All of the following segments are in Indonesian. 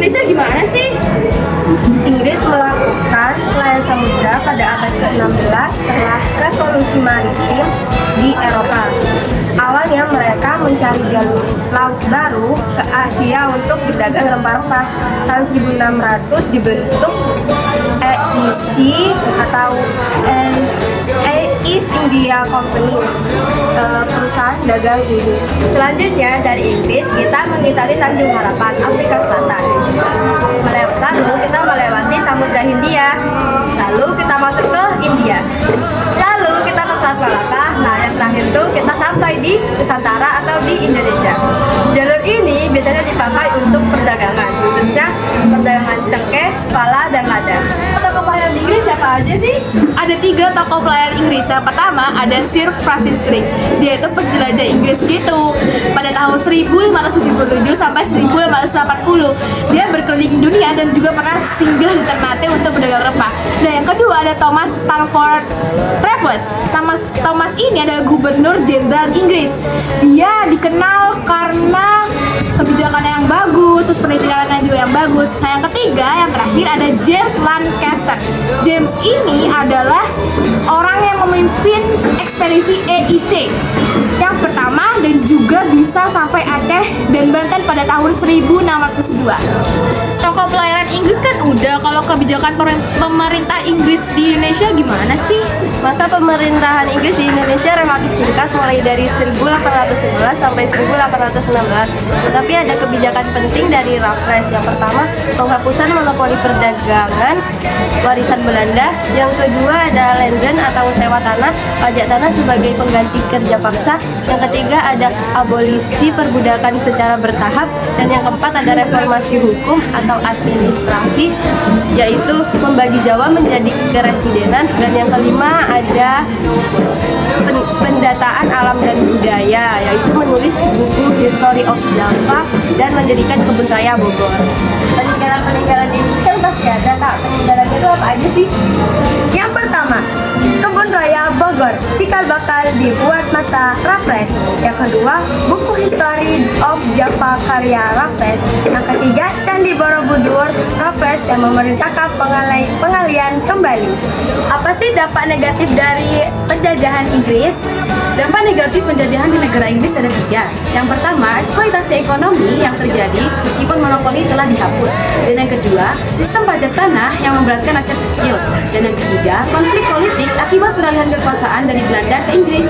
Indonesia gimana sih? Inggris melakukan pelayaran samudra pada abad ke-16 setelah revolusi maritim di Eropa. Awalnya mereka mencari jalur laut baru ke Asia untuk berdagang rempah-rempah. Tahun 1600 dibentuk EIC atau East India Company, perusahaan dagang Inggris. Selanjutnya dari Inggris kita mengitari Tanjung Harapan, Afrika Selatan. Lalu kita melewati Samudra Hindia. Lalu kita masuk ke India. Lalu kita ke Selat Malaka. Nah, yang terakhir itu kita sampai di Nusantara atau di Indonesia. Jalur ini biasanya dipakai untuk perdagangan, khususnya perdagangan cengkeh, pala, dan lada. Toko pelayaran Inggris siapa aja sih? Ada 3 tokoh pelayaran Inggris. Yang pertama ada Sir Francis Drake. Dia itu penjelajah Inggris gitu. Pada tahun 1577 sampai 1580 dia berkeliling dunia dan juga pernah singgah di Ternate untuk berdagang rempah. Dan yang kedua ada Thomas Stamford Raffles. Thomas ini adalah gubernur jenderal Inggris. Dia dikenal karena kebijakan yang bagus, terus pendidikannya juga yang bagus. Nah, yang ketiga, yang terakhir ada James Lancaster. James ini adalah orang yang memimpin ekspedisi EIC yang pertama dan juga bisa sampai Aceh dan Banten pada tahun 1602. Tokoh pelayaran Inggris kan udah, kalau kebijakan pemerintah Inggris di Indonesia gimana sih? Masa pemerintahan Inggris di Indonesia relatif singkat, mulai dari 1811 sampai 1816. Tetapi ada kebijakan penting dari Raffles. Yang pertama, penghapusan monopoli perdagangan warisan Belanda. Yang kedua ada Lenden atau sewa tanah, pajak tanah sebagai pengganti kerja paksa. Yang ketiga ada abolisi perbudakan secara bertahap. Dan yang keempat ada reformasi hukum atau administrasi, yaitu membagi Jawa menjadi keresidenan. Dan yang kelima ada pendataan alam dan budaya, yaitu menulis buku History of Java dan mendirikan kebun raya Bogor. Peninggalan ini kan pasti ada, Kak. Peninggalan itu apa aja sih? Yang pertama, kebun raya Bogor, cikal bakal dibuat masa Raffles. Yang kedua, buku History of Java karya Raffles. Yang ketiga, Candi Borobudur Raffles yang memerintahkan pengalian kembali. Apa sih dampak negatif dari penjajahan Inggris? Dampak negatif penjajahan di negara Inggris ada 3. Yang pertama, eksploitasi ekonomi yang terjadi meskipun monopoli telah dihapus. Dan yang kedua, sistem pajak tanah yang memberatkan rakyat kecil. Dan yang ketiga, konflik politik akibat peralihan kekuasaan dari Belanda ke Inggris.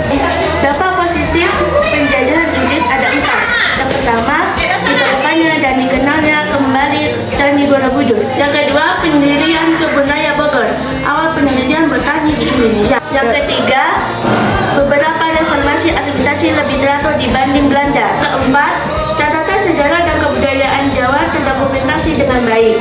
Dampak positif penjajahan Inggris ada 4. Yang pertama, ditemukannya dan dikenalnya kembali Candi Borobudur. Yang kedua, pendirian kebun raya Bogor, awal penelitian bertani di Indonesia. Yang ketiga, beberapa reformasi administrasi lebih teratur dibanding Belanda. Keempat, catatan sejarah dan kebudayaan Jawa terdokumentasi dengan baik.